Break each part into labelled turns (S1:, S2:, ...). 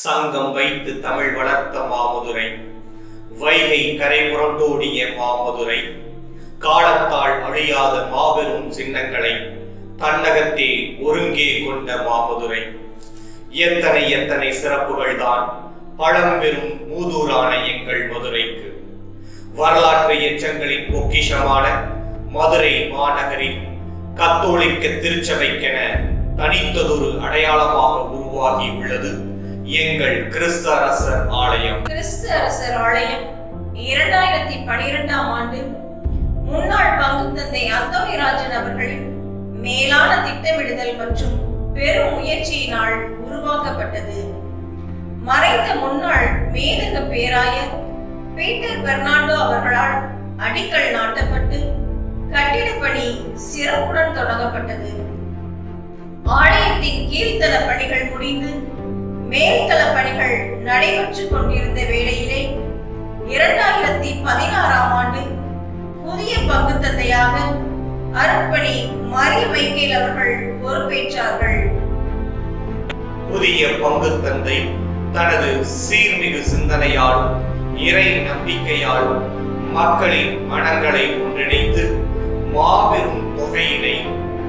S1: சங்கம் வைத்து தமிழ் வளர்த்த மாமதுரை, வைகை கரை புரண்டோடிய மாமதுரை, காலத்தால் அழியாத மாபெரும் சின்னங்களை தன்னகத்தே ஒருங்கே கொண்ட மாமதுரை. எத்தனை எத்தனை சிறப்புகள் தான் பழம்பெரும் மூதூரான எங்கள் மதுரைக்கு. வரலாற்று எச்சங்களின் பொக்கிஷமான மதுரை மாநகரில் கத்தோலிக்க திருச்சபைக்கென தனித்ததொரு அடையாளமாக உருவாகி உள்ளது எங்கள் கிறிஸ்து அரசர் ஆலயம்.
S2: கிறிஸ்து அரசர் ஆலயம் 2012ஆம் ஆண்டு முன்னாள் பங்கு தந்தை அந்தோணிராஜன் அவர்களின் மேலான திட்டமிடுதல் மற்றும் பெரும் முயற்சியினால் உருவாக்கப்பட்டது. மறைந்த முன்னாள் மேதக பேராயர் பீட்டர் பெர்னாண்டோ அவர்களால் அடிக்கல் நாட்டப்பட்டு கட்டிடப் பணி சிறப்புடன் தொடங்கப்பட்டது. ஆலயத்தின் கீழ்த்தள பணிகள் முடிந்து மேல்தள பணிகள் நடைபெற்றுக் கொண்டிருந்த வேளையிலே 2016ஆம் ஆண்டு புதிய பங்கு தந்தையாக அருட்பணி மரிய மைக்கேல் அவர்கள் பொறுப்பேற்றார்கள்.
S1: புதிய பங்கு தந்தை தனது சீர்மிகு சிந்தனையாலும் இறை நம்பிக்கையாலும் மக்களின் மனங்களை ஒன்றிணைத்து மாபெரும் தொகையினை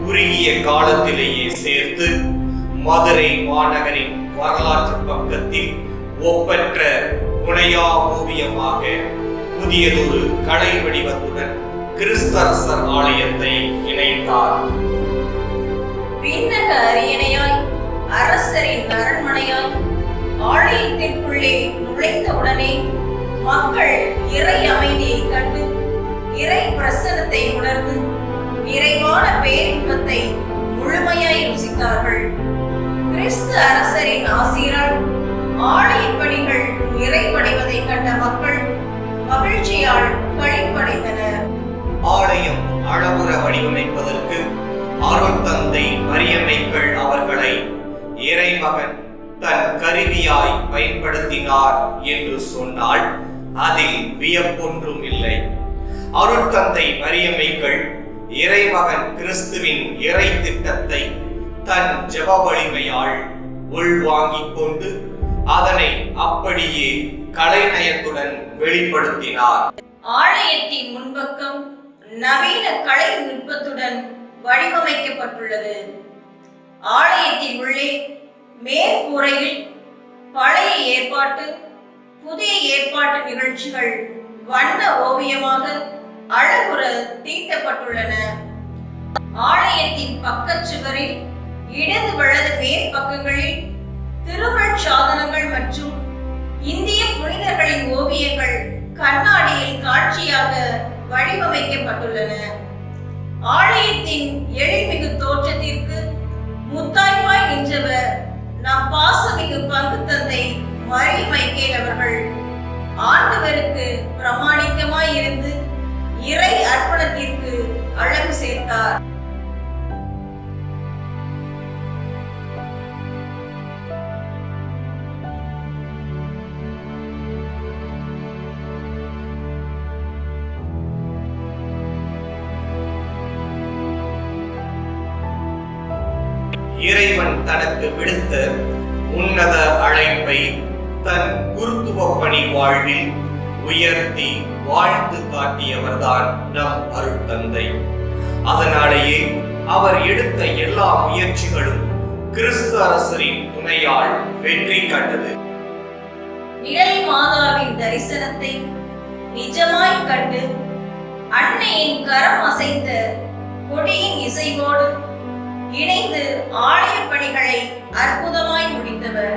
S1: குறுகிய காலத்திலேயே சேர்த்து மதுரை மாநகரின் வரலாற்று பக்கத்தில் ஒப்பற்ற புனையா ஓவியமாக புதியதொரு கலை வடிவத்துடன் கிறிஸ்தரசர் ஆலயத்தை இணைத்தார்.
S2: விண்ணக அரியணையாய் அரசரின் அரண்மனையாய் ஆலயத்திற்குள்ளே நுழைந்தவுடனே மக்கள் இறை அமைதியை கண்டு இறை பிரசன்னத்தை உணர்ந்து நிறைவான பேரின்பத்தை முழுமையாய் ருசித்தார்கள். கிறிஸ்து அரசரின் ஆசீரால் ஆலய பணிகள் நிறைவடைவதை கண்ட மக்கள் மகிழ்ச்சியால் களிப்படைந்தனர்.
S1: ஆலயம் அளவுற வடிவமைப்பதற்கு அருட்தந்தை மரியமைக்கள் அவர்களை இறைமகன் தன் கருவியாய் பயன்படுத்தினார் என்று சொன்னால் அதில் வியப்பொன்றும் இல்லை. அருட்தந்தை மரியமைக்கள் இறைமகன் கிறிஸ்துவின் இறை திட்டத்தை தன் ஜெப வலிமையால் உள்வாங்கிக் கொண்டு அதனை அப்படியே கலைநயத்துடன் வெளிப்படுத்தினார்.
S2: ஆலயத்தின் முன்பக்கம் நவீன கலை நுட்பத்துடன் வடிவமைக்கப்பட்டுள்ளது. ஆலயத்தின் உள்ளே மேற்கூரையில் பழைய ஏற்பாட்டு புதிய ஏற்பாட்டு நிகழ்ச்சிகள் வண்ண ஓவியமாக அழகுற தீட்டப்பட்டுள்ளன. ஆலயத்தின் பக்கச்சுவரில் இடது வலது மேற்பக்கங்களில் திருவருட் சாதனங்கள் மற்றும் இந்திய புனிதர்களின் ஓவியங்கள் கண்ணாடியில் காட்சியாக வடிவமைக்கப்பட்டுள்ளன. ஆலயத்தின் எழில்மிகு தோற்றத்திற்கு முத்தாய்ப்பாய் நின்றவர் நம் பாசமிகு பங்கு தந்தை மரிய மைக்கேல் அவர்கள். ஆண்டவருக்கு பிரமாணிக்கமாய் இருந்து இறை அர்ப்பணத்திற்கு அழகு சேர்த்தார்.
S1: இறைவன் தனக்கு விடுத்த உன்னத அழைப்பை தன் குருத்துவ பணி வாழ்வில் உயர்த்தி வாழ்ந்து காட்டியவர்தான் நம் அருட்தந்தை. அதனாலேயே அவர் எடுத்த எல்லா முயற்சிகளும் கிறிஸ்து அரசரின் துணையால் வெற்றி கண்டது.
S2: நிழல் மாதாவின் தரிசனத்தை நிஜமாய் கண்டு அன்னையின் கரம் அசைத்த கொடியின் இசைவோடு இணைந்து ஆலய பணிகளை அற்புதமாய் முடித்தவர்.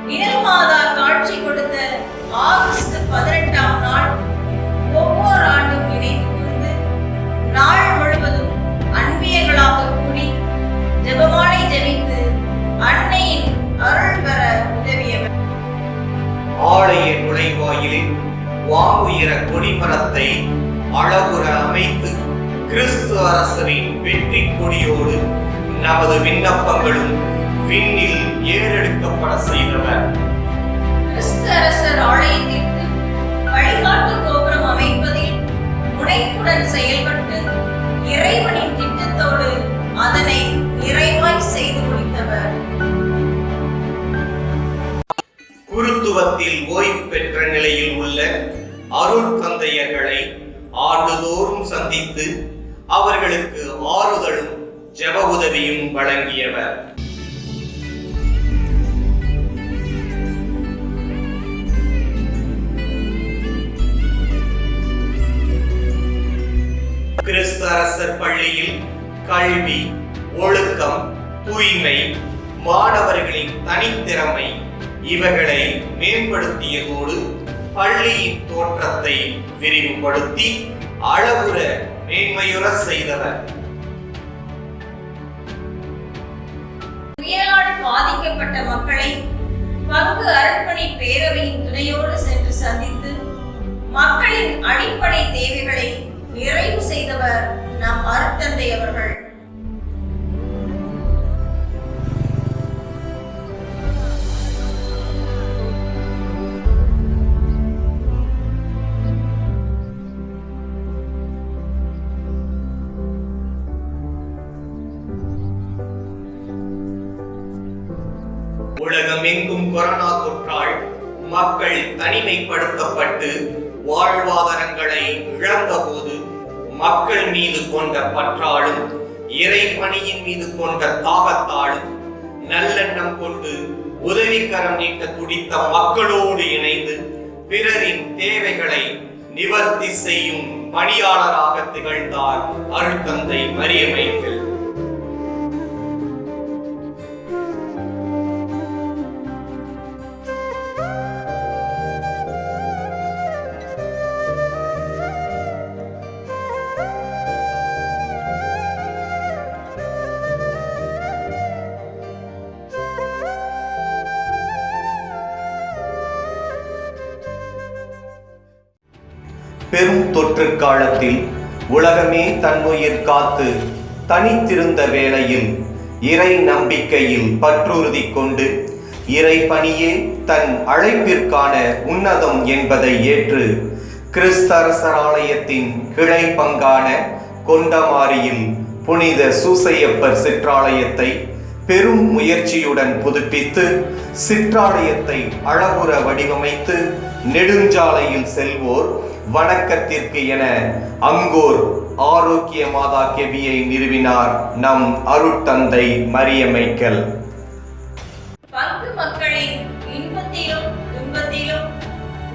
S2: நிழல் மாதா காட்சி கொடுத்த ஆகஸ்ட் 18ஆம் நாள் ஒவ்வொரு ஆண்டும் நினைவு கூர்ந்து நாள் முழுவதும் அன்பியங்களாக கூடி ஜெபமாலை ஜெபித்து அன்னையின் அருள் பெற உதவியவர்.
S1: ஆலய நுழைவாயிலில் வாங்குயிர கொடிமரத்தை அழகுற அமைத்து கிறிஸ்து அரசரின் வெற்றி கொடியோடு நமது விண்ணப்பங்களும் விண்ணில் ஏறெடுக்கப்பட செய்தவர்.
S2: கிறிஸ்து அரசர் ஆலயத்திற்கு வழிகாட்டு கோபுரம் அமைப்பதில் முனைப்புடன் செயல்பட்டு இறைவனின் திட்டத்தோடு அதனை நிறைவாய் செய்து முடித்தவர்.
S1: ஆண்டுதோறும் சந்தித்து அவர்களுக்கு ஆறுதலும் ஜெப உதவியும் வழங்கியவர். கிறிஸ்து அரசர் பள்ளியில் கல்வி, ஒழுக்கம், தூய்மை, மாணவர்களின் தனித்திறமை இவைகளை மேம்படுத்தியதோடு பள்ளியின் தோற்றத்தை விரிவுபடுத்தி அளவுற மேன்மையுற செய்தவர்.
S2: புயலால் பாதிக்கப்பட்ட மக்களை பங்கு அர்ப்பணி பேரவையின் துணையோடு சென்று சந்தித்து மக்களின் அடிப்படை தேவைகளை நிறைவு செய்தவர் நம் அருட்தந்தை அவர்கள்.
S1: உலகமெங்கும் கொரோனா தொற்றால் மக்கள் தனிமைப்படுத்தப்பட்டு வாழ்வாதாரங்களை இழந்த போது மக்கள் மீது கொண்ட பற்றாலும் இறைப்பணியின் மீது கொண்ட தாகத்தாலும் நல்லெண்ணம் கொண்டு உதவிக்கரம் நீட்ட துடித்த மக்களோடு இணைந்து பிறரின் தேவைகளை நிவர்த்தி செய்யும் பணியாளராக திகழ்ந்தார் அருட்தந்தை மரியமைக்கேல். பெரும் தொற்று காலத்தில் உலகமே தன்னுயிர் காத்து தனித்திருந்த வேளையில் இறை நம்பிக்கையில் பற்றுறுதி கொண்டு இறை பணியே தன் அழைப்பிற்கான உன்னதம் என்பதை ஏற்று கிறிஸ்தரசர் ஆலயத்தின் கிளை பங்கான கொண்டமாரியில் புனித சூசையப்பர் சிற்றாலயத்தை பெரும் முயற்சியுடன் புதுப்பித்து சிற்றாலயத்தை அழகுற வடிவமைத்து நெடுஞ்சாலையில் செல்வோர் வணக்கத்திற்கு என அங்கோர் ஆரோக்கிய மாதா கெபியை நிறுவினார் நம் அருட்தந்தை மரியமைக்கேல்.
S2: பங்கு மக்களின் இன்பத்திலும் துன்பத்திலும்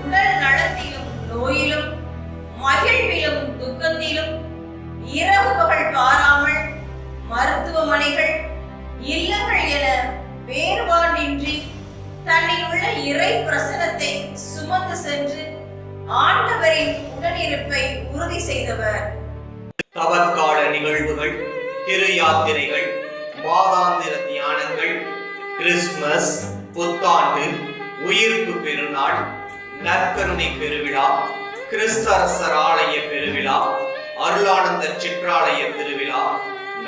S2: உடல் நலத்திலும் நோயிலும் மகிழ்விலும் துக்கத்திலும் இரவு பகல் பாராமல் மருத்துவமனைகள் இல்லங்கள் என வேறுபாடின்றி தன்னில் உள்ள இறை பிரசனத்தை சுமந்து சென்று ஆண்டவரின் உடனிருப்பை உறுதி செய்தவர்.
S1: தவக்கால நிகழ்வுகள், திரு யாத்திரைகள், மாதாந்திர தியானங்கள், கிறிஸ்துமஸ், புத்தாண்டு, உயிர்ப்பு பெருநாள், நற்கருணை பெருவிழா, கிறிஸ்தரசர் ஆலய பெருவிழா, அருளானந்த சிற்றாலய திருவிழா,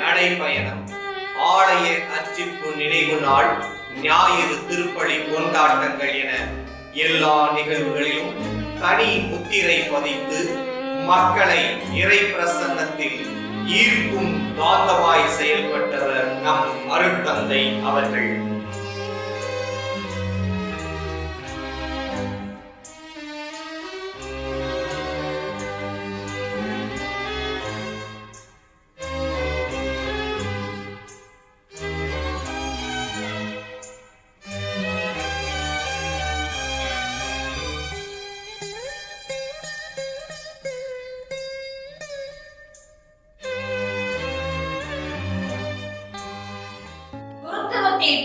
S1: நடைபயணம், ஆலய அர்ச்சிப்பு நினைவு நாள், ஞாயிறு திருப்பலி கொண்டாட்டங்கள் என எல்லா நிகழ்வுகளிலும் தனி முத்திரை பதித்து மக்களை இறை பிரசன்னத்தில் ஈர்க்கும் காந்தமாய் செயல்பட்டவர் நம் அருட்தந்தை அவர்கள்.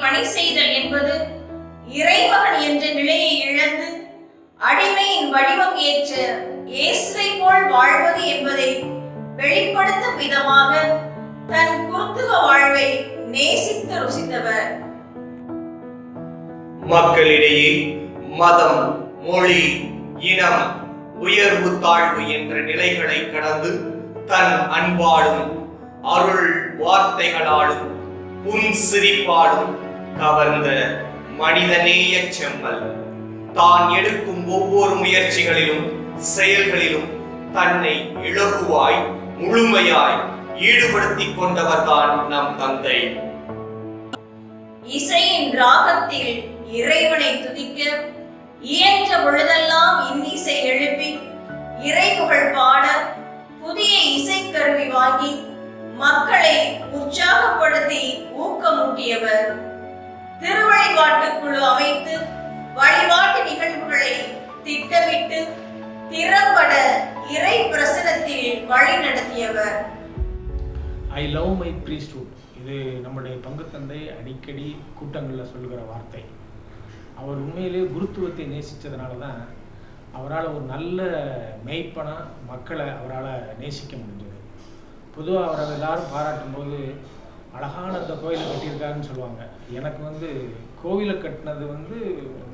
S2: பணி செய்தல் என்பது இறைமகன் என்ற நிலையை இழந்து அடிமையின் வடிவம் ஏற்ற இயேசுவை போல் வாழ்வது என்பதை வெளிப்படுத்தும் விதமாக தன் குருத்துவ வாழ்வை நேசித்து ருசித்தவர்.
S1: மக்களிடையே மதம், மொழி, இனம், உயர்வு தாழ்வு என்ற நிலைகளை கடந்து தன் அன்பாலும் அருள் வார்த்தைகளாலும் புன்சிரிப்பாலும் கவர்ந்த மனிதநேய செம்மல் தான் எடுக்கும் ஒவ்வொரு முயற்சிகளிலும் செயல்களிலும் தன்னை இலகுவாய் முழுமையாய் ஈடுபடுத்திக் கொண்டவர்தான் நம் தந்தை.
S2: இசையின் ராகத்தில் இறைவனை துதிக்க இயன்ற பொழுதெல்லாம் இன்னிசை எழுப்பி இறைப்புகழ் பாட வழி நடத்தியவர்.
S3: I love my priesthood. இது நம்முடைய பங்கு தந்தை அடிக்கடி கூட்டங்களில் சொல்லுகிற வார்த்தை. அவர் உண்மையிலே குருத்துவத்தை நேசித்ததுனால தான் அவரால் ஒரு நல்ல மெய்ப்பனா மக்களை அவரால் நேசிக்க முடிஞ்சது. பொதுவாக அவரை எல்லாரும் பாராட்டும் போது அழகான அந்த கோயிலை கட்டியிருக்காருன்னு சொல்லுவாங்க. எனக்கு கோவிலை கட்டினது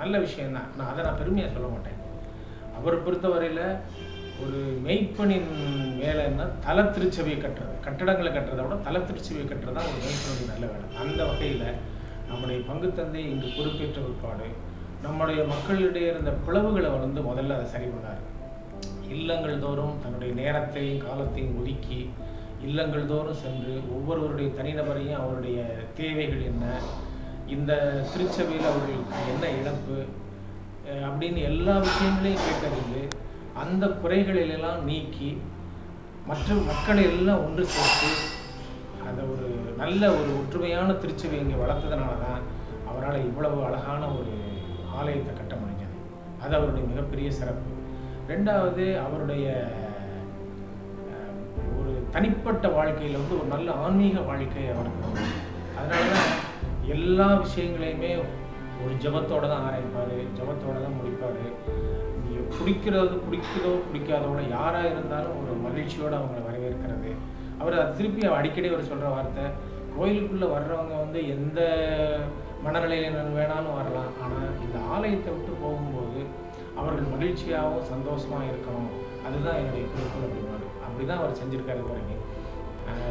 S3: நல்ல விஷயந்தான். நான் அதை பெருமையாக சொல்ல மாட்டேன். அவரை பொறுத்தவரையில் ஒரு மெய்ப்பனின் வேலைன்னா தல திருச்சபையை கட்டுறது, கட்டடங்களை கட்டுறதை விட தல திருச்சபையை கட்டுறது தான் ஒரு மெய்ப்பனுடைய நல்ல வேலை. அந்த வகையில் நம்முடைய பங்கு தந்தை இங்கு பொறுப்பேற்ற பிற்பாடு நம்முடைய மக்களிடையே இருந்த பிளவுகளை முதல்ல அதை சரி பண்ணார். இல்லங்கள் தோறும் தன்னுடைய நேரத்தையும் காலத்தையும் ஒதுக்கி இல்லங்கள் தோறும் சென்று ஒவ்வொருவருடைய தனிநபரையும் அவருடைய தேவைகள் என்ன, இந்த திருச்சபையில் அவர்களுக்கு என்ன இழப்பு அப்படின்னு எல்லா விஷயங்களையும் கேட்டறிந்து அந்த குறைகளிலெல்லாம் நீக்கி மற்ற மக்களை எல்லாம் ஒன்று சேர்த்து அதை ஒரு நல்ல ஒரு ஒற்றுமையான திருச்சபை இங்கே வளர்த்ததுனால தான் அவரால் இவ்வளவு அழகான ஒரு ஆலயத்தை கட்ட முடிஞ்சது. அது அவருடைய மிகப்பெரிய சிறப்பு. ரெண்டாவது, அவருடைய ஒரு தனிப்பட்ட வாழ்க்கையில் ஒரு நல்ல ஆன்மீக வாழ்க்கை அவருக்கு. அதனால தான் எல்லா விஷயங்களையுமே ஒரு ஜபத்தோடு தான் ஆரம்பிப்பார், ஜபத்தோடு தான் முடிப்பார். பிடிக்குதோ பிடிக்காதோட யாராக இருந்தாலும் ஒரு மகிழ்ச்சியோடு அவங்களை வரவேற்கிறது. அவர் திருப்பி அடிக்கடி அவர் சொல்கிற வார்த்தை, கோயிலுக்குள்ளே வர்றவங்க எந்த மனநிலையில் வேணாலும் வரலாம், ஆனால் இந்த ஆலயத்தை விட்டு போகும்போது அவர்கள் மகிழ்ச்சியாகவும் சந்தோஷமாக இருக்கணும், அதுதான் என்னுடைய குறிக்கோள் அப்படின்னாரு. அப்படி தான் அவர் செஞ்சுருக்காரு பாருங்க.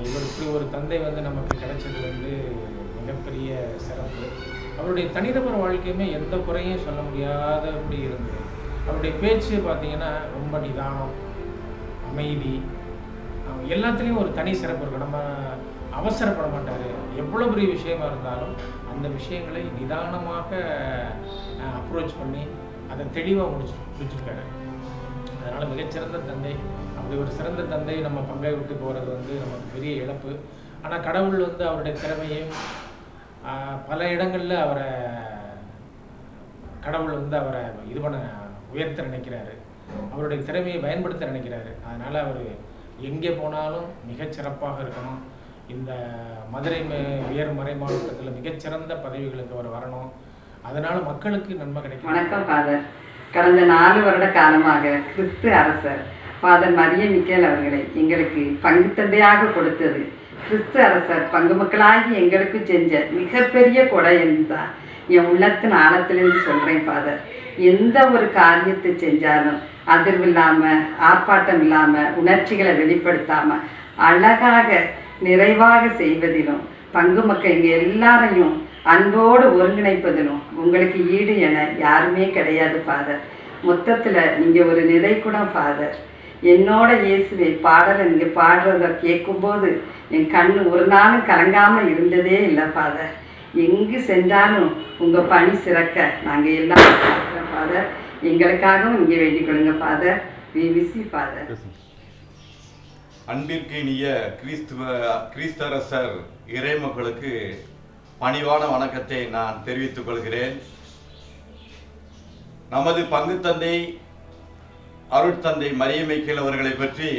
S3: இவர் இப்படி ஒரு தந்தை நமக்கு கிடைச்சது மிகப்பெரிய சிறப்பு. அவருடைய தனிநபர் வாழ்க்கையுமே எந்த குறையும் சொல்ல முடியாதபடி இருந்தது. அவருடைய பேச்சு பார்த்தீங்கன்னா ரொம்ப நிதானம், அமைதி, எல்லாத்துலேயும் ஒரு தனி சிறப்பு இருக்கும். நம்ம அவசரப்பட மாட்டார். எவ்வளோ பெரிய விஷயமா இருந்தாலும் அந்த விஷயங்களை நிதானமாக அப்ரோச் பண்ணி அதை தெளிவாக முடிச்சிருக்காரு. அதனால் மிகச்சிறந்த தந்தை. அப்படி ஒரு சிறந்த தந்தை நம்ம பங்கை விட்டு போகிறது நமக்கு பெரிய இழப்பு. ஆனால் கடவுள் அவருடைய திறமையும் பல இடங்களில் அவரை கடவுள் அவரை இது பண்ண உயர்த்த நினைக்கிறாரு, அவருடைய திறமையை பயன்படுத்த நினைக்கிறாரு. அதனால் அவர் எங்கே போனாலும் மிகச்சிறப்பாக இருக்கணும். இந்த மதுரை உயர் மறை மாவட்டத்தில் மிகச்சிறந்த பதவிகளுக்கு அவர் வரணும். அதனால் மக்களுக்கு நன்மை கிடைக்கும்.
S4: வணக்கம் ஃபாதர். கடந்த 4 வருட காலமாக கிறிஸ்து அரசர் ஃபாதர் மரிய மிக்கேல் அவர்களை எங்களுக்கு பங்கு தந்தையாக கொடுத்தது கிறிஸ்து அரசர் பங்கு மக்களாகி எங்களுக்கு செஞ்ச மிகப்பெரிய கொடை என்றுதான் என் உள்ளத்தின் ஆழத்திலிருந்து சொல்கிறேன் ஃபாதர். எந்த ஒரு காரியத்தை செஞ்சாலும் அதிர்வு இல்லாமல், ஆர்ப்பாட்டம் இல்லாமல், உணர்ச்சிகளை வெளிப்படுத்தாமல் அழகாக நிறைவாக செய்வதிலும் பங்கு மக்கள் இங்கே எல்லாரையும் அன்போடு ஒருங்கிணைப்பதிலும் உங்களுக்கு ஈடு என யாருமே கிடையாது ஃபாதர். மொத்தத்தில் நீங்கள் ஒரு நிறைகுடம் ஃபாதர். என்னோட இயேசுவை பாடலை நீங்கள் பாடுறத கேட்கும்போது என் கண் ஒரு நாளும் கலங்காமல் இருந்ததே இல்லை ஃபாதர். எங்கு சென்றாலும் உங்கள் பணி சிறக்க நாங்கள் எல்லாம் பார்க்குறோம் ஃபாதர். எங்களுக்காகவும் இங்கே வேண்டிக் கொள்ளுங்க father. We miss you father.
S5: அன்பிற்கு இனிய கிறிஸ்தரசர் இறைமக்களுக்கு பணிவான வணக்கத்தை நான் தெரிவித்துக் கொள்கிறேன். நமது பங்கு தந்தை அருட்தந்தை மரிய மிக்கேல் அவர்களை பற்றி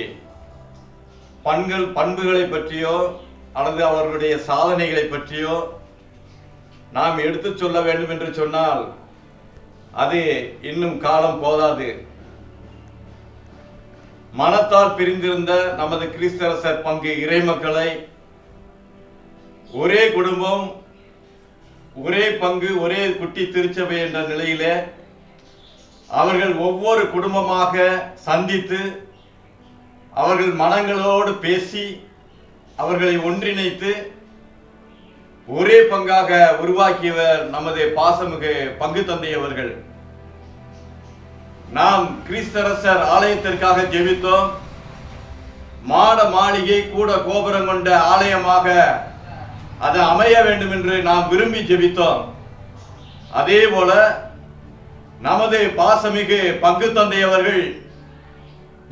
S5: பண்புகளை பற்றியோ அல்லது அவர்களுடைய சாதனைகளை பற்றியோ நாம் எடுத்து சொல்ல வேண்டும் என்று சொன்னால் அது இன்னும் காலம் போதாது. மனத்தால் பிரிந்திருந்த நமது கிறிஸ்தரசர் பங்கு இறைமக்களை ஒரே குடும்பம், ஒரே பங்கு, ஒரே குட்டி திருச்சபை என்ற நிலையிலே அவர்கள் ஒவ்வொரு குடும்பமாக சந்தித்து அவர்கள் மனங்களோடு பேசி அவர்களை ஒன்றிணைத்து ஒரே பங்காக உருவாக்கியவர் நமது பாசமிகு பங்கு தந்தை அவர்கள். நாம் கிறிஸ்தரசர் ஆலயத்திற்காக ஜெபித்தோம். மாட மாளிகை கூட கோபுரம் கொண்ட ஆலயமாக அது அமைய வேண்டும் என்று நாம் விரும்பி ஜெபித்தோம். அதே போல நமது பாசமிகு பங்கு தந்தை அவர்கள்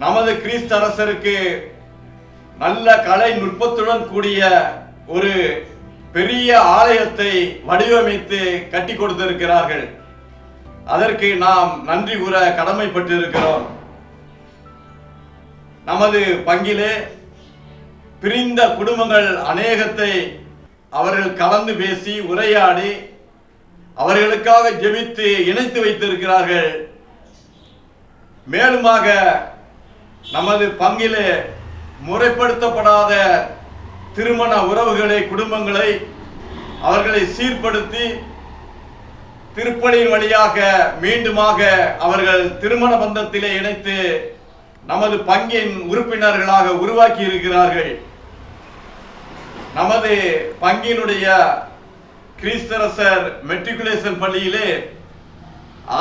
S5: நமது கிறிஸ்தரசருக்கு நல்ல கலை நுட்பத்துடன் கூடிய ஒரு பெரிய ஆலயத்தை வடிவமைத்து கட்டி கொடுத்திருக்கிறார்கள். அதற்கு நாம் நன்றி கூற கடமைப்பட்டிருக்கிறோம். நமது பங்கிலே பிரிந்த குடும்பங்கள் அநேகத்தை அவர்கள் கலந்து பேசி உரையாடி அவர்களுக்காக ஜெபித்து இணைத்து வைத்திருக்கிறார்கள். மேலுமாக நமது பங்கிலே முறைப்படுத்தப்படாத திருமண உறவுகளை குடும்பங்களை அவர்களை சீர்படுத்தி திருப்பலியின் வழியாக மீண்டுமாக அவர்கள் திருமண பந்தத்திலே இணைத்து நமது பங்கின் உறுப்பினர்களாக உருவாக்கி இருக்கிறார்கள். நமது பங்கினுடைய கிறிஸ்தரசர் மெட்ரிகுலேஷன் பள்ளியிலே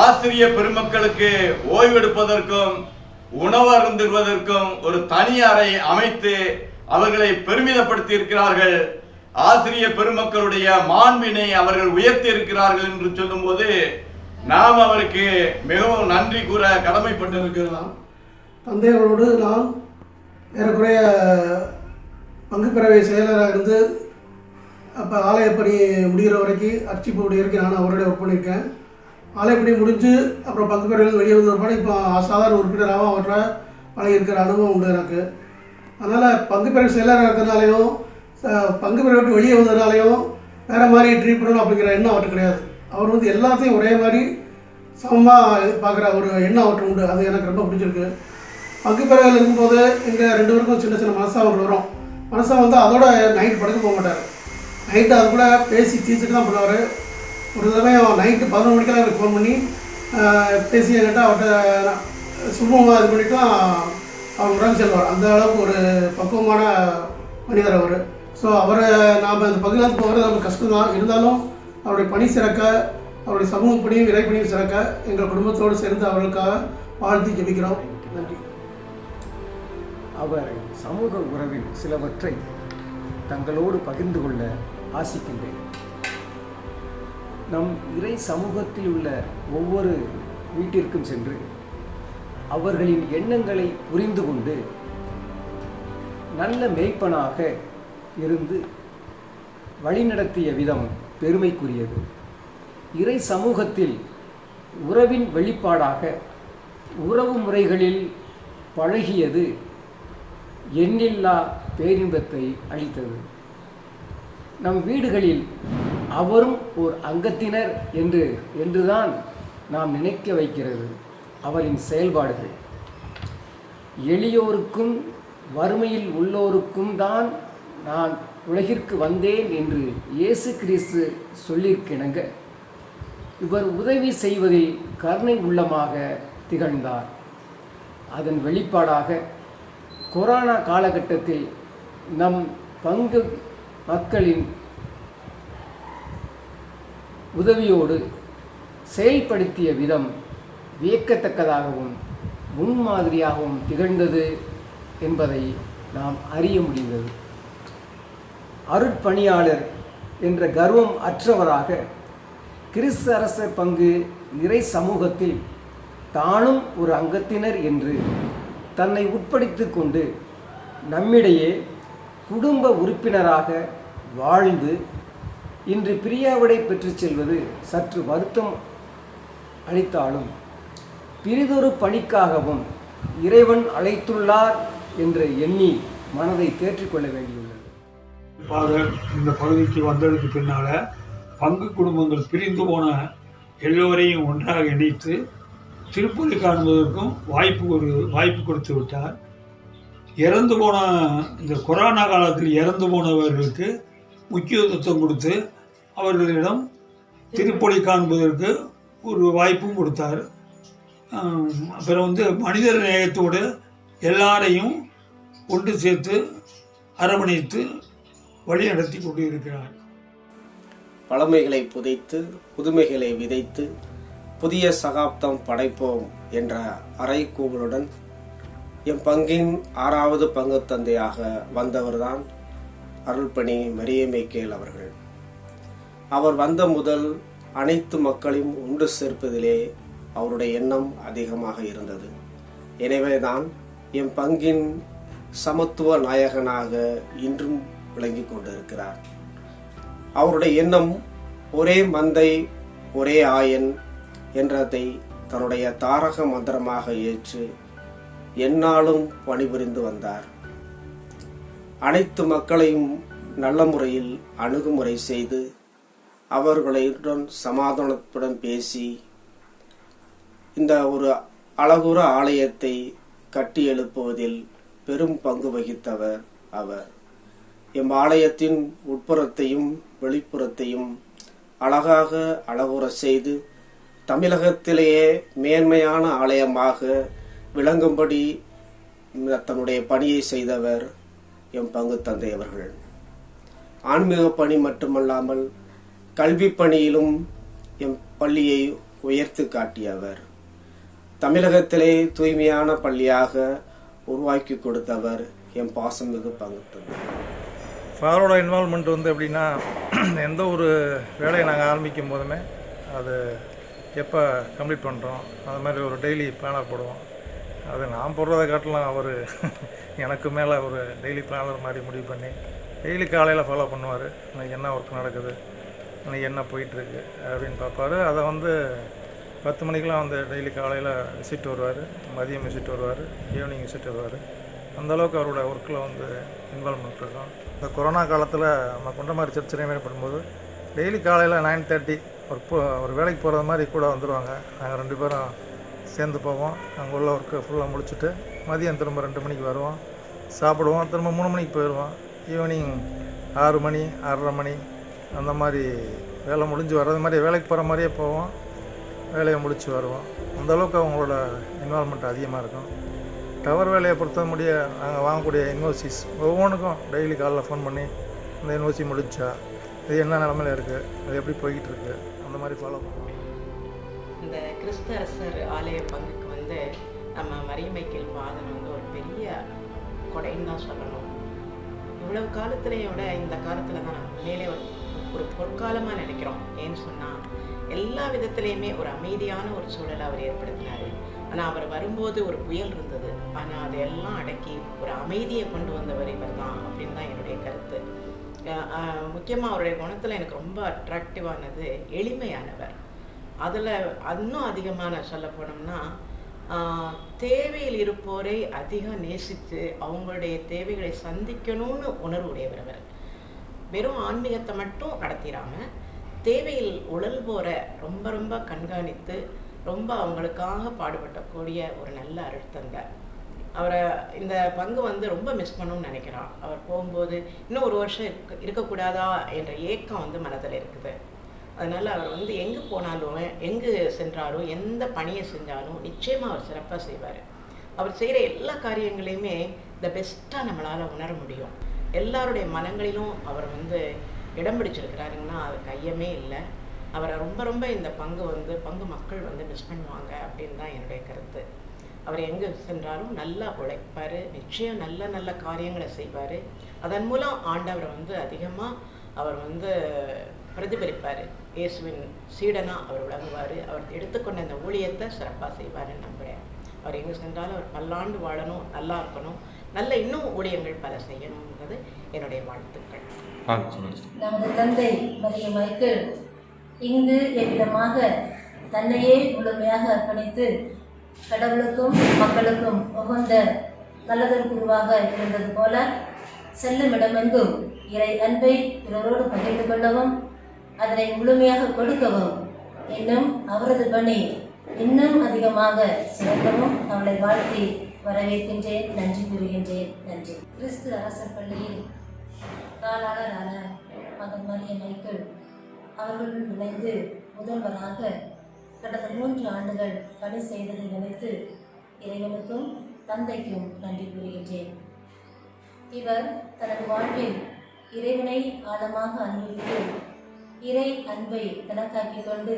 S5: ஆசிரிய பெருமக்களுக்கு ஓய்வெடுப்பதற்கும் உணவு அருந்துவதற்கும் ஒரு தனி அறை அமைத்து அவர்களை பெருமிதப்படுத்தி இருக்கிறார்கள். ஆசிரிய பெருமக்களுடைய மாண்பினை அவர்கள் உயர்த்தி இருக்கிறார்கள் என்று சொல்லும் போது நாம் அவருக்கு மிகவும் நன்றி கூற கடமைப்பட்டிருக்கிறோம்.
S6: தந்தையர்களோடு நான் ஏறக்குறைய பங்கு பிறவை செயலராக இருந்து அப்போ ஆலயப்பணி முடிகிற வரைக்கும் அர்ச்சிப்பு வரைக்கும் நான் அவரோட ஒர்க் பண்ணியிருக்கேன். ஆலயப்பணி முடிஞ்சு அப்புறம் பங்கு பிறவைகள் வெளியே வந்த பிறகு இப்போ சாதாரண உறுப்பினராகவும் அவற்றை பழகியிருக்கிற அனுபவம் உண்டு எனக்கு. அதனால் பங்கு பிறவை செயலராக இருக்கிறதுனாலையும் பங்கு பிறவை விட்டு வெளியே வந்ததுனாலையும் வேறு மாதிரி ட்ரீட் பண்ணணும் அப்படிங்கிற எண்ணம் அவருக்கு கிடையாது. அவர் வந்து எல்லாத்தையும் ஒரே மாதிரி சமமாக பார்க்குற ஒரு எண்ணம் அவருக்கு உண்டு. அது எனக்கு ரொம்ப பிடிச்சிருக்கு. பங்கு பிறவைகள் இருக்கும்போது எங்கள் 2 பேருக்கும் சின்ன சின்ன மனசாக வரும். மனசாக வந்து அதோட நைட்டு படுக்க போக மாட்டார். நைட்டு அது கூட பேசி தீர்த்துட்டு தான் பண்ணுவார். ஒரு தடவை நைட்டு 11 மணிக்கெல்லாம் எனக்கு ஃபோன் பண்ணி பேசி என்கிட்ட அவர்கிட்ட சுமூகமாக இது பண்ணிட்டு தான் அவர் உடம்பு செல்வார். அந்த அளவுக்கு ஒரு பக்குவமான மனிதர் அவர். ஸோ அவரை நாம் இந்த பகுதியில் போகிறது நமக்கு கஷ்டம்தான். இருந்தாலும் அவருடைய பணி சிறக்க, அவருடைய சமூக பணியும் இறைப்பணியும் சிறக்க எங்கள் குடும்பத்தோடு சேர்ந்து அவர்களுக்காக வாழ்த்தி ஜெபிக்கிறோம். நன்றி.
S7: அவர் சமூக உறவில் சிலவற்றை தங்களோடு பகிர்ந்து கொள்ள ஆசிக்கின்றேன். நம் இறை சமூகத்தில் உள்ள ஒவ்வொரு வீட்டிற்கும் சென்று அவர்களின் எண்ணங்களை புரிந்து கொண்டு நல்ல மேய்ப்பனாக இருந்து வழிநடத்திய விதம் பெருமைக்குரியது. இறை சமூகத்தில் உறவின் வெளிப்பாடாக உறவு முறைகளில் பழகியது எண்ணில்லா பேரின்பத்தை அளித்தது. நம் வீடுகளில் அவரும் ஓர் அங்கத்தினர் என்றுதான் நாம் நினைக்க வைக்கிறது அவரின் செயல்பாடுகள். எளியோருக்கும் வறுமையில் உள்ளோருக்கும் தான் நான் உலகிற்கு வந்தேன் என்று இயேசு கிறிஸ்து சொல்லியிருக்கிணங்க இவர் உதவி செய்வதில் கருணை உள்ளமாக திகழ்ந்தார். அதன் வெளிப்பாடாக கொரோனா காலகட்டத்தில் நம் பங்கு மக்களின் உதவியோடு செயல்படுத்திய விதம் வியக்கத்தக்கதாகவும் முன்மாதிரியாகவும் திகழ்ந்தது என்பதை நாம் அறிய முடிந்தது. அருட்பணியாளர் என்ற கர்வம் அற்றவராக கிறிஸ்து அரசர் பங்கு இறை சமூகத்தில் தானும் ஒரு அங்கத்தினர் என்று தன்னை உட்படுத்தி கொண்டு நம்மிடையே குடும்ப உறுப்பினராக வாழ்ந்து இன்று பிரியாவிடை பெற்று செல்வது சற்று வருத்தம் அளித்தாலும் பிறிதொரு பணிக்காகவும் இறைவன் அழைத்துள்ளார் என்று எண்ணி மனதை தேற்றிக்கொள்ள வேண்டியுள்ளது.
S8: ஃபாதர் இந்த பகுதிக்கு வந்ததுக்கு பின்னால் பங்கு குடும்பங்கள் பிரிந்து போன எல்லோரையும் ஒன்றாக இணைத்து திருப்பலி காணுவதற்கும் வாய்ப்பு கொடுத்து விட்டார். இறந்து போன இந்த கொரோனா காலத்தில் இறந்து போனவர்களுக்கு முக்கியத்துவம் கொடுத்து அவர்களிடம் திருப்பலி காண்பதற்கு ஒரு வாய்ப்பும் கொடுத்தார். அப்புறம் மனிதர் நேயத்தோடு எல்லாரையும் ஒன்று சேர்த்து அரவணைத்து வழி நடத்தி கொண்டு இருக்கிறார்.
S9: பழமைகளை புதைத்து புதுமைகளை விதைத்து புதிய சகாப்தம் படைப்போம் என்ற அறைகூவலுடன் என் பங்கின் 6வது பங்கு தந்தையாக வந்தவர்தான் அருள்பணி மரியே மிக்கேல் அவர்கள். அவர் வந்த முதல் அனைத்து மக்களையும் ஒன்று சேர்ப்பதிலே அவருடைய எண்ணம் அதிகமாக இருந்தது. எனவேதான் என் பங்கின் சமத்துவ நாயகனாக இன்றும் விளங்கி கொண்டிருக்கிறார். அவருடைய எண்ணம் ஒரே மந்தை ஒரே ஆயன் என்றதை தன்னுடைய தாரக மந்திரமாக ஏற்று எந்நாளும் பணிபுரிந்து வந்தார். அனைத்து மக்களையும் நல்ல முறையில் அணுகுமுறை செய்து அவர்களுடன் சமாதானத்துடன் பேசி இந்த ஒரு அழகுற ஆலயத்தை கட்டி எழுப்புவதில் பெரும் பங்கு வகித்தவர் அவர். எம் ஆலயத்தின் உட்புறத்தையும் வெளிப்புறத்தையும் அழகாக அழகுற செய்து தமிழகத்திலேயே மேன்மையான ஆலயமாக விளங்கும்படி தன்னுடைய பணியை செய்தவர் எம் பங்கு தந்தை அவர்கள். ஆன்மீக பணி மட்டுமல்லாமல் கல்வி பணியிலும் எம் பள்ளியை உயர்த்தி காட்டியவர். தமிழகத்திலே தூய்மையான பள்ளியாக உருவாக்கி கொடுத்தவர் எம் பாசமிகு பங்கு தந்தை.
S10: ஃபாதரோட இன்வால்மெண்ட் எப்படின்னா, எந்த ஒரு வேலையை நாங்கள் ஆரம்பிக்கும் போதுமே அது எப்போ கம்ப்ளீட் பண்ணுறோம் அது மாதிரி ஒரு டெய்லி பிளானர் போடுவோம். அது நான் போடுறதை காட்டலாம் அவர் எனக்கு மேலே ஒரு டெய்லி பிளானர் மாதிரி முடிவு பண்ணி டெய்லி காலையில் ஃபாலோ பண்ணுவார். இன்றைக்கி என்ன ஒர்க் நடக்குது, இன்றைக்கி என்ன போயிட்டுருக்கு அப்படின்னு பார்ப்பார். அதை 10 மணிக்கெலாம் டெய்லி காலையில் விசிட் வருவார், மதியம் விசிட் வருவார், ஈவினிங் விசிட் வருவார். அந்தளவுக்கு அவரோட ஒர்க்கில் இன்வால்மெண்ட் இருக்கும். இந்த கொரோனா காலத்தில் நம்ம குண்டமாரி சர்ச் ரெனிவேட் பண்ணும்போது டெய்லி காலையில் 9:30 ஒரு வேலைக்கு போகிறது மாதிரி கூட வந்துடுவாங்க. நாங்கள் 2 பேரும் சேர்ந்து போவோம். அங்கே உள்ள ஒர்க்கு ஃபுல்லாக முடிச்சுட்டு மதியம் திரும்ப 2 மணிக்கு வருவோம், சாப்பிடுவோம், திரும்ப 3 மணிக்கு போயிடுவோம். ஈவினிங் 6 மணி 6:30 மணி அந்த மாதிரி வேலை முடிஞ்சு வர்றது மாதிரி வேலைக்கு போகிற மாதிரியே போவோம், வேலையை முடித்து வருவோம். அந்தளவுக்கு அவங்களோட இன்வால்மெண்ட் அதிகமாக இருக்கும். டவர் வேலையை பொறுத்த முடிய நாங்கள் வாங்கக்கூடிய இன்வாய்ஸஸ் ஒவ்வொன்றுக்கும் டெய்லி காலையில் ஃபோன் பண்ணி இந்த இன்வாய்ஸி முடிச்சா, இது என்ன நிலமையில இருக்குது, அது எப்படி போய்கிட்டு இருக்குது, அந்த மாதிரி ஃபாலோ பண்ணுவோம்.
S11: இந்த கிறிஸ்து அரசர் ஆலய பங்குக்கு நம்ம மரியமைக்கேல் ஃபாதர் ஒரு பெரிய கொடைன்னு தான் சொல்லணும். இவ்வளவு காலத்திலையோட இந்த காலத்தில் தான் நம்ம மேலே ஒரு பொற்காலமாக நினைக்கிறோம். ஏன்னு சொன்னால் எல்லா விதத்துலேயுமே ஒரு அமைதியான ஒரு சூழலை அவர் ஏற்படுத்தினார். ஆனால் அவர் வரும்போது ஒரு புயல் இருந்தது, ஆனால் அதையெல்லாம் அடக்கி ஒரு அமைதியை கொண்டு வந்தவர் இவர் தான் அப்படின்னு தான் என்னுடைய கருத்து. முக்கியமாக அவருடைய குணத்தில் எனக்கு ரொம்ப அட்ராக்டிவானது எளிமையானவர். அதில் இன்னும் அதிகமாக சொல்ல போனோம்னா தேவையில் இருப்போரை அதிகம் நேசித்து அவங்களுடைய தேவைகளை சந்திக்கணும்னு உணர்வுடையவர் அவர். வெறும் ஆன்மீகத்தை மட்டும் நடத்திடாமல் தேவையில் உழல்வோரை ரொம்ப ரொம்ப கண்காணித்து ரொம்ப அவங்களுக்காக பாடுபட்டக்கூடிய ஒரு நல்ல அருட்தந்தை. அவரை இந்த பங்கு ரொம்ப மிஸ் பண்ணணும்னு நினைக்கிறான். அவர் போகும்போது இன்னும் 1 வருஷம் இருக்கக்கூடாதா என்ற ஏக்கம் மனதில் இருக்குது. அதனால் அவர் எங்கே போனாலும் எங்கே சென்றாலும் எந்த பணியை செஞ்சாலும் நிச்சயமாக அவர் சிறப்பாக செய்வார். அவர் செய்கிற எல்லா காரியங்களையுமே த பெஸ்ட்டாக நம்மளால் உணர முடியும். எல்லாருடைய மனங்களிலும் அவர் இடம் பிடிச்சிருக்கிறாருங்கன்னா அது கையமே இல்லை. அவரை ரொம்ப ரொம்ப இந்த பங்கு பங்கு மக்கள் மிஸ் பண்ணுவாங்க அப்படின்னு தான் என்னுடைய கருத்து. அவர் எங்கே சென்றாலும் நல்லா உழைப்பார், நிச்சயம் நல்ல நல்ல காரியங்களை செய்வார். அதன் மூலம் ஆண்டவரை அதிகமாக அவர் பிரதிபலிப்பார். இயேசுவின் சீடனாக அவர் விளங்குவார். அவர் எடுத்துக்கொண்ட அந்த ஊழியத்தை சிறப்பாக செய்வார்ன்னு நம்புகிறேன். அவர் எங்கே சென்றாலும் அவர் பல்லாண்டு வாழணும், நல்லா இருக்கணும், நல்ல இன்னும் ஊழியங்கள் பல செய்யணுங்கிறது என்னுடைய வாழ்த்துக்கள்.
S12: நமது தந்தை மரிய மைக்கேல் இங்கு எவ்விதமாக தன்னையே முழுமையாக அர்ப்பணித்து கடவுளுக்கும் மக்களுக்கும் உகந்த நல்லதொரு குருவாக இருந்தது போல செல்லும் இடமெங்கும் இறை அன்பை பிறரோடு பகிர்ந்து கொள்ளவும் அதனை முழுமையாக கொடுக்கவும் இன்னும் அவரது பணி இன்னும் அதிகமாக சிறக்கவும் அவளை வாழ்த்தி வரவேற்கின்றேன், நன்றி கூறுகின்றேன். நன்றி. கிறிஸ்து அரசர் பள்ளியில் காலாளரான மகன் மரிய மைக்கேல் அவர்களுடன் இணைந்து முதல்வராக கடந்த 3 ஆண்டுகள் பணி செய்ததை நினைத்து இறைவனுக்கும் தந்தைக்கும் நன்றி கூறுகின்றேன். இவர் தனது வாழ்வில் இறைவனை ஆழமாக அனுபவித்து இறை அன்பை தனக்காக்கிக் கொண்டு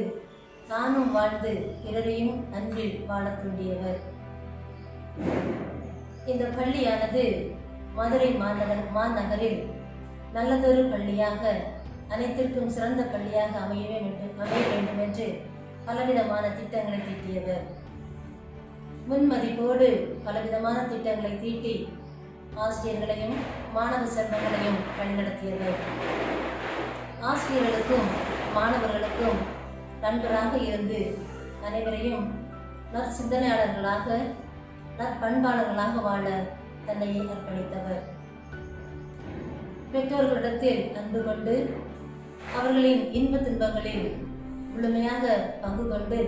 S12: தானும் வாழ்ந்து பிறரையும் அன்பில் வாழ தூண்டியவர். இந்த பள்ளியானது மதுரை மாநகரில் நல்லதொரு பள்ளியாக அனைத்திற்கும் சிறந்த பள்ளியாக அமைய வேண்டும் என்று பலவிதமான திட்டங்களை தீட்டியவர். முன்மதிப்போடு பலவிதமான திட்டங்களை தீட்டி ஆசிரியர்களையும் மாணவ செல்வங்களையும் வழிநடத்தியவர். ஆசிரியர்களுக்கும் மாணவர்களுக்கும் நண்பராக இருந்து அனைவரையும் நற்சிந்தனையாளர்களாக நற்பண்பாளர்களாக வாழ தன்னையே அர்ப்பணித்தவர். பெற்றோர்களிடத்தில் அன்பு கொண்டு அவர்களின் இன்ப துன்பங்களில் முழுமையாக பங்கு கொண்டு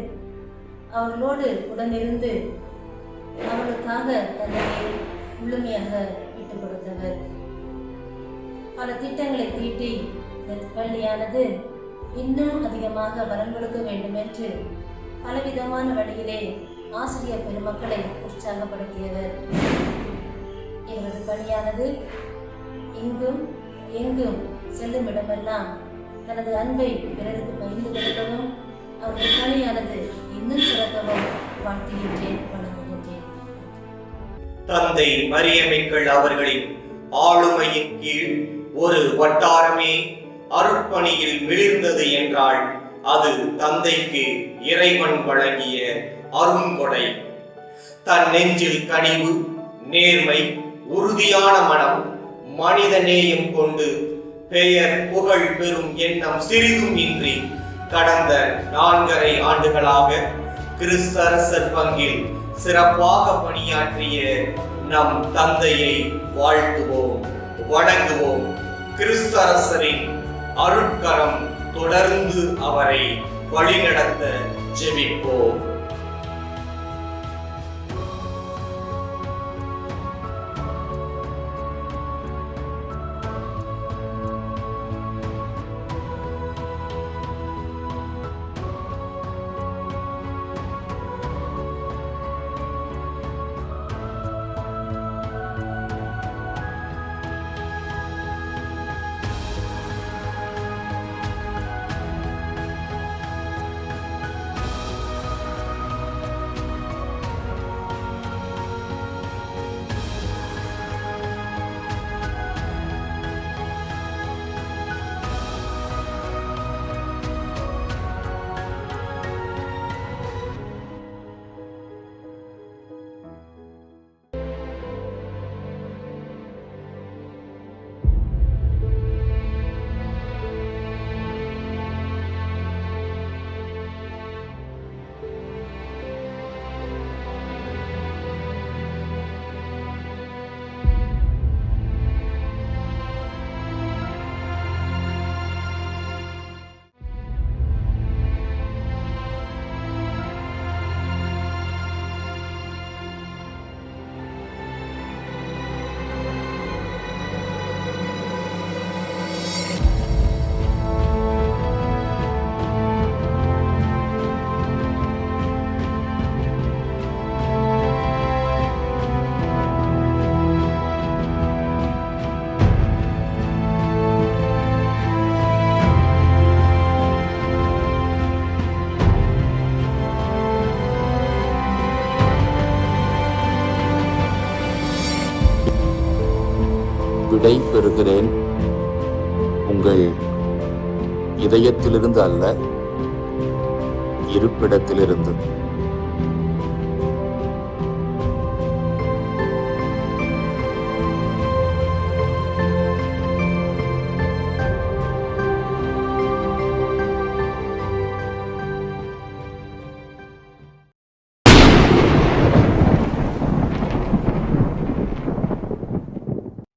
S12: அவர்களோடு உடனிருந்து அவர்களுக்காக தன்னையே முழுமையாக விட்டுக் கொடுத்தவர். பல திட்டங்களை தீட்டி இந்த பள்ளியானது இன்னும் அதிகமாக வரம் கொடுக்க வேண்டும் என்று பலவிதமான வழியிலே ஆசிரியர் பெருமக்களை உற்சாகப்படுத்தியவர். இவரது பணியானது இங்கும் எங்கும் செல்லும் இடமெல்லாம் தனது அன்பை பிறருக்கு பகிர்ந்து கொடுக்கவும் அவரது பணியானது இன்னும் சிறக்கவும் வாழ்த்துகின்றேன், வணங்குகின்றேன்.
S1: தந்தை மரியமிக்கல் அவர்களின் ஆளுமையின் கீழ் ஒரு வட்டாரமே அருட்பணியில் மிளிர்ந்தது என்றால் அது தந்தைக்கு இறைவன் வழங்கிய அருங்கொடை. தன் நெஞ்சில் கனிவு, நேர்மை, உறுதியான மனம், மனித நேயம் கொண்டு பெயர் புகழ் பெறும் எண்ணம் சிறிதும் இன்றி கடந்த 4.5 ஆண்டுகளாக கிறிஸ்து அரசர் பங்கில் சிறப்பாக பணியாற்றிய நம் தந்தையை வாழ்த்துவோம், வணங்குவோம். கிறிஸ்து அரசரின் அருட்கரம் தொடர்ந்து அவரை வழிநடத்த ஜெபிப்போம்.
S13: விடை பெறுகிறேன். உங்கள் இதயத்திலிருந்து அல்ல, இருப்பிடத்திலிருந்து.